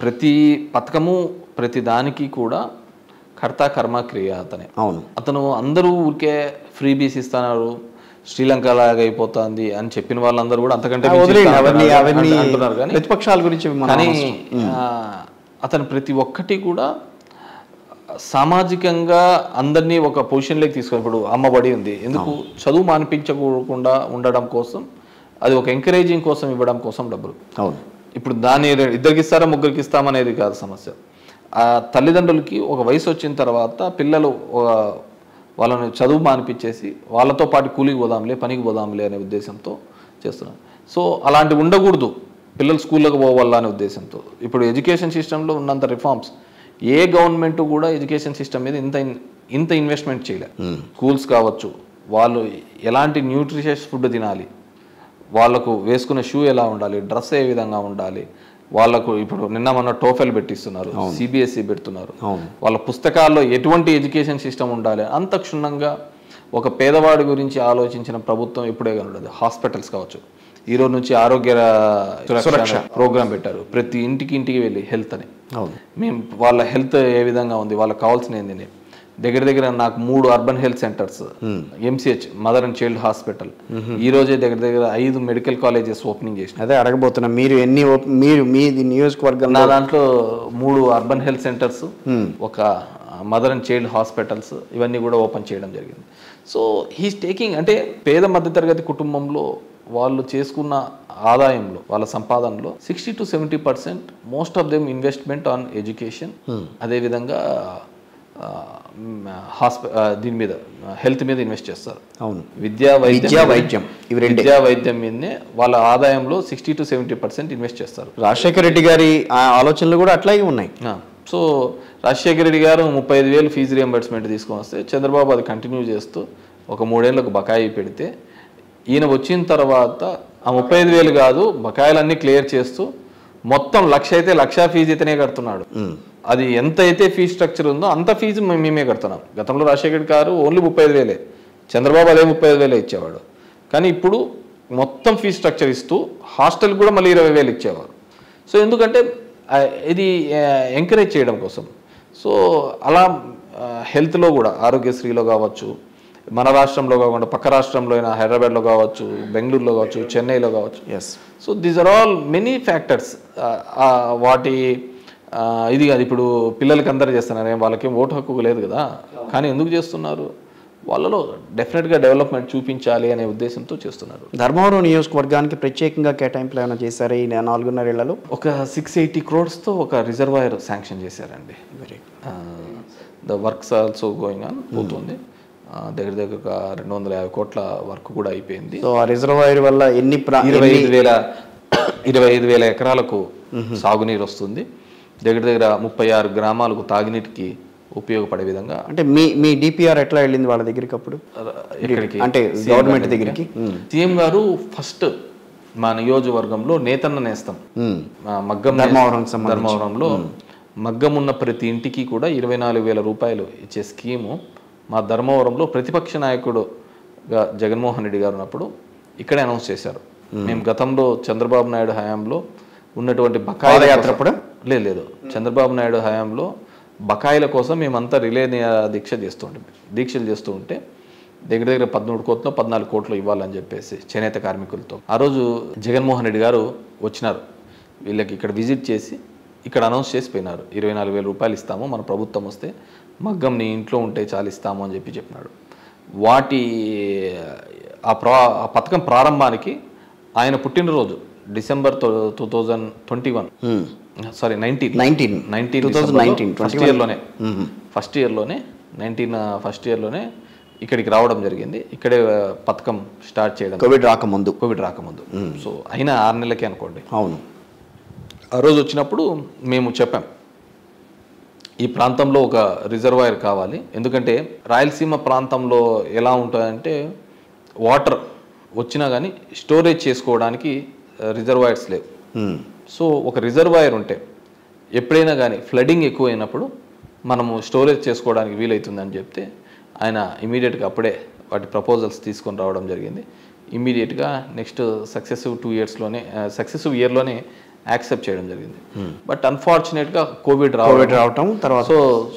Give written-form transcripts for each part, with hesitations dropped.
ప్రతి పథకము ప్రతి దానికి కూడా కర్త కర్మ క్రియ అతనే. అవును. అతను అందరూ ఊరికే ఫ్రీ బీస్ ఇస్తున్నారు, శ్రీలంక లాగా అయిపోతుంది అని చెప్పిన వాళ్ళందరూ కూడా అంతకంటే అంటున్నారు కానీ ప్రతిపక్షాల గురించి. కానీ అతను ప్రతి ఒక్కటి కూడా సామాజికంగా అందరినీ ఒక పొజిషన్లోకి తీసుకొని, ఇప్పుడు అమ్మబడి ఉంది, ఎందుకు చదువు మానిపించకుండా ఉండడం కోసం, అది ఒక ఎంకరేజింగ్ కోసం ఇవ్వడం కోసం డబ్బులు. అవును. ఇప్పుడు దాన్ని ఇద్దరికి ఇస్తారా ముగ్గురికి ఇస్తామనేది కాదు సమస్య. ఆ తల్లిదండ్రులకి ఒక వయసు వచ్చిన తర్వాత పిల్లలు వాళ్ళని చదువు మానిపించేసి వాళ్ళతో పాటు కూలికి పోదాంలే, పనికి పోదాంలే అనే ఉద్దేశంతో చేస్తున్నారు. సో అలాంటివి ఉండకూడదు, పిల్లలు స్కూళ్ళకి పోవాలా అనే ఉద్దేశంతో. ఇప్పుడు ఎడ్యుకేషన్ సిస్టంలో ఉన్నంత రిఫార్మ్స్ ఏ గవర్నమెంట్ కూడా ఎడ్యుకేషన్ సిస్టమ్ మీద ఇంత ఇన్వెస్ట్మెంట్ చేయలేదు. స్కూల్స్ కావచ్చు, వాళ్ళు ఎలాంటి న్యూట్రిషియస్ ఫుడ్ తినాలి, వాళ్ళకు వేసుకునే షూ ఎలా ఉండాలి, డ్రెస్ ఏ విధంగా ఉండాలి, వాళ్ళకు ఇప్పుడు నిన్న మొన్న టోఫెల్ పెట్టిస్తున్నారు, సిబిఎస్ఈ పెడుతున్నారు, వాళ్ళ పుస్తకాల్లో ఎటువంటి ఎడ్యుకేషన్ సిస్టమ్ ఉండాలి అంత క్షుణ్ణంగా ఒక పేదవాడి గురించి ఆలోచించిన ప్రభుత్వం ఎప్పుడే కనుండదు. హాస్పిటల్స్ కావచ్చు, ఈ రోజు నుంచి ఆరోగ్య సురక్ష ప్రోగ్రామ్ పెట్టారు, ప్రతి ఇంటికి వెళ్ళి హెల్త్ అని, మేము వాళ్ళ హెల్త్ ఏ విధంగా ఉంది, వాళ్ళకి కావాల్సిన ఏంది. దగ్గర నాకు 3 urban health centres, MCh mother and child hospital, ఈ రోజే దగ్గర 5 మెడికల్ కాలేజెస్ ఓపెనింగ్ చేసిన. అదే అడగబోతున్నా, మీరు మీది నియోజకవర్గం. నా దాంట్లో 3 అర్బన్ హెల్త్ సెంటర్స్, ఒక మదర్ అండ్ చైల్డ్ హాస్పిటల్స్, ఇవన్నీ కూడా ఓపెన్ చేయడం జరిగింది. సో హీస్ టేకింగ్, అంటే పేద మధ్యతరగతి కుటుంబంలో వాళ్ళు చేసుకున్న ఆదాయంలో, వాళ్ళ సంపాదనలో 60 to 70% most of them investment on education, అదేవిధంగా దీని మీద హెల్త్ మీద ఇన్వెస్ట్ చేస్తారు. అవును. విద్యా వైద్యం మీదనే వాళ్ళ ఆదాయంలో 60 to 70% ఇన్వెస్ట్ చేస్తారు. రాజశేఖర రెడ్డి గారి ఆలోచనలు కూడా అట్లాగే ఉన్నాయి. సో రాజశేఖర రెడ్డి గారు 35,000 ఫీజు రియంబర్స్మెంట్ తీసుకొని వస్తే చంద్రబాబు అది కంటిన్యూ చేస్తూ ఒక 3 ఏళ్లకు బకాయి పెడితే, ఈయన వచ్చిన తర్వాత ఆ 35,000 కాదు బకాయిలన్నీ క్లియర్ చేస్తూ మొత్తం 1,00,000 అయితే 1,00,000 ఫీజు ఇతనే కడుతున్నాడు. అది ఎంత అయితే ఫీజు స్ట్రక్చర్ ఉందో అంత ఫీజు మేమే కడుతున్నాం. గతంలో రాజశేఖర్ గారు ఓన్లీ 35,000, చంద్రబాబు అదే 35,000 ఇచ్చేవాడు. కానీ ఇప్పుడు మొత్తం ఫీజు స్ట్రక్చర్ ఇస్తూ హాస్టల్ కూడా మళ్ళీ 20,000 ఇచ్చేవారు. సో ఎందుకంటే ఇది ఎంకరేజ్ చేయడం కోసం. సో అలా హెల్త్లో కూడా ఆరోగ్యశ్రీలో కావచ్చు, మన రాష్ట్రంలో కాకుండా పక్క రాష్ట్రంలో అయినా హైదరాబాద్లో కావచ్చు, బెంగళూరులో కావచ్చు, చెన్నైలో కావచ్చు. So these are all many factors. వాటి ఇది కాదు, ఇప్పుడు పిల్లలకి అందరూ చేస్తున్నారు, వాళ్ళకేం ఓటు హక్కు లేదు కదా, కానీ ఎందుకు చేస్తున్నారు, వాళ్ళలో డెఫినెట్గా డెవలప్మెంట్ చూపించాలి అనే ఉద్దేశంతో చేస్తున్నారు. ధర్మవరం నియోజకవర్గానికి ప్రత్యేకంగా కేటాయింపులు ఏమైనా చేశారు ఈ 4.5 ఏళ్లలో? ఒక 680 crores ఒక రిజర్వాయర్ శాంక్షన్ చేశారండి. The works also going on, పోతుంది. దగ్గర 250 కోట్ల వర్క్ కూడా అయిపోయింది. సో ఆ రిజర్వాయర్ వల్ల 25,000 ఎకరాలకు సాగునీరు వస్తుంది. దగ్గర 36 గ్రామాలకు తాగునీటికి ఉపయోగపడే విధంగా. అంటే మీ డిపిఆర్ ఎట్లా వెళ్ళింది వాళ్ళ దగ్గరికి అప్పుడు? ఎక్కడికి అంటే గవర్నమెంట్ దగ్గరికి. సీఎం గారు ఫస్ట్ మా నియోజకవర్గంలో నేతన్న నేస్తం మగ్గం ధర్మవరంలో మగ్గం ఉన్న ప్రతి ఇంటికి కూడా 24,000 రూపాయలు ఇచ్చే స్కీము మా ధర్మవరంలో ప్రతిపక్ష నాయకుడుగా జగన్మోహన్ రెడ్డి గారు ఉన్నప్పుడు ఇక్కడే అనౌన్స్ చేశారు. మేము గతంలో చంద్రబాబు నాయుడు హయాంలో ఉన్నటువంటి బకాయిల యాత్ర లేదు, చంద్రబాబు నాయుడు హయాంలో బకాయిల కోసం మేమంతా రిలే దీక్షలు చేస్తూ ఉంటే దగ్గర 13 కోట్లు 14 కోట్లు ఇవ్వాలని చెప్పేసి చేనేత కార్మికులతో ఆ రోజు జగన్మోహన్ రెడ్డి గారు వచ్చినారు. వీళ్ళకి ఇక్కడ విజిట్ చేసి ఇక్కడ అనౌన్స్ చేసి పోయినారు, 24,000 రూపాయలు ఇస్తాము, మన ప్రభుత్వం వస్తే మగ్గం నీ ఇంట్లో ఉంటే చాలు ఇస్తాము అని చెప్పినాడు. ఆ పథకం ప్రారంభానికి ఆయన పుట్టినరోజు డిసెంబర్ 2021, సారీ 19 ఫస్ట్ ఇయర్లోనే ఇక్కడికి రావడం జరిగింది. ఇక్కడే పథకం స్టార్ట్ చేయడం, కోవిడ్ రాకముందు. సో అయినా 6 నెలలకే అనుకోండి. అవును. ఆ రోజు వచ్చినప్పుడు మేము చెప్పాం, ఈ ప్రాంతంలో ఒక రిజర్వాయర్ కావాలి. ఎందుకంటే రాయలసీమ ప్రాంతంలో ఎలా ఉంటుందంటే వాటర్ వచ్చినా కానీ స్టోరేజ్ చేసుకోవడానికి రిజర్వాయర్స్ లేవు. సో ఒక రిజర్వాయర్ ఉంటే ఎప్పుడైనా కానీ ఫ్లడింగ్ ఎక్కువైనప్పుడు మనము స్టోరేజ్ చేసుకోవడానికి వీలవుతుందని చెప్తే ఆయన ఇమీడియట్గా అప్పుడే వాటి ప్రపోజల్స్ తీసుకొని రావడం జరిగింది. ఇమీడియట్గా నెక్స్ట్ సక్సెసివ్ ఇయర్లోనే యాక్సెప్ట్ చేయడం జరిగింది. బట్ అన్ఫార్చునేట్గా కోవిడ్ రావటం తర్వాత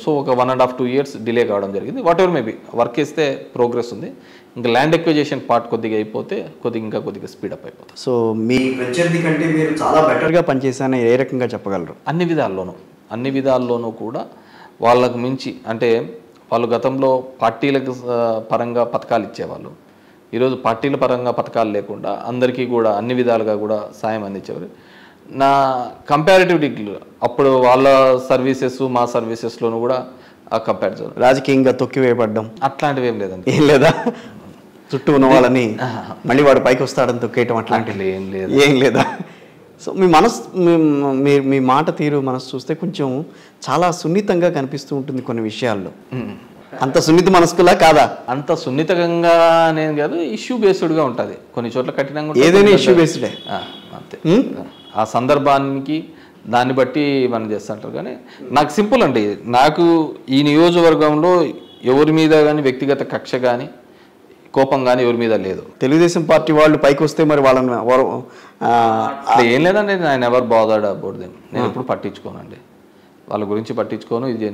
సో ఒక 1.5-2 years డిలే కావడం జరిగింది. వాట్ ఎవర్ మేబీ వర్క్ ఇస్తే ప్రోగ్రెస్ ఉంది. ఇంకా ల్యాండ్ ఎక్విజేషన్ పార్ట్ కొద్దిగా అయిపోతే ఇంకా కొద్దిగా స్పీడప్ అయిపోతుంది. సో మీ ప్రత్యర్థి కంటే మీరు చాలా బెటర్గా పనిచేశారని ఏ రకంగా చెప్పగలరు? అన్ని విధాల్లోనూ కూడా వాళ్ళకు మించి, అంటే వాళ్ళు గతంలో పార్టీలకు పరంగా పథకాలు ఇచ్చేవాళ్ళు. ఈరోజు పార్టీల పరంగా పథకాలు లేకుండా అందరికీ కూడా అన్ని విధాలుగా కూడా సాయం అందించేవారు. నా కంపారిటివ్లీ అప్పుడు వాళ్ళ సర్వీసెస్ మా సర్వీసెస్లోనూ కూడా ఆ కంపారిజన్ రాజకీయంగా తొక్కివేయబడ్డం అట్లాంటివి ఏం లేదండి. ఏం లేదా? చుట్టూ ఉన్న వాళ్ళని మళ్ళీ వాడు పైకి వస్తాడని తొక్కేయటం అట్లాంటివి ఏం లేదా? సో మీ మనసు మీ మాట తీరు మనసు చూస్తే కొంచెం చాలా సున్నితంగా కనిపిస్తూ ఉంటుంది కొన్ని విషయాల్లో. అంత సున్నిత మనస్కులా కాదా? అంత సున్నితంగా అనేది కాదు, ఇష్యూ బేస్డ్గా ఉంటుంది. కొన్ని చోట్ల కఠినంగా ఏదైనా ఇష్యూ బేస్డే అంతే. ఆ సందర్భానికి దాన్ని బట్టి మనం చేస్తుంటారు. కానీ నాకు సింపుల్ అండి, నాకు ఈ నియోజకవర్గంలో ఎవరి మీద కానీ వ్యక్తిగత కక్ష కానీ కోపం కానీ ఎవరి మీద లేదు. తెలుగుదేశం పార్టీ వాళ్ళు పైకి వస్తే మరి వాళ్ళని ఏం లేదండి, నేను ఎవరు బాధర్డ్ అబౌట్ దెమ్. నేను ఎప్పుడు పట్టించుకోనండి, వాళ్ళ గురించి పట్టించుకోను. ఇది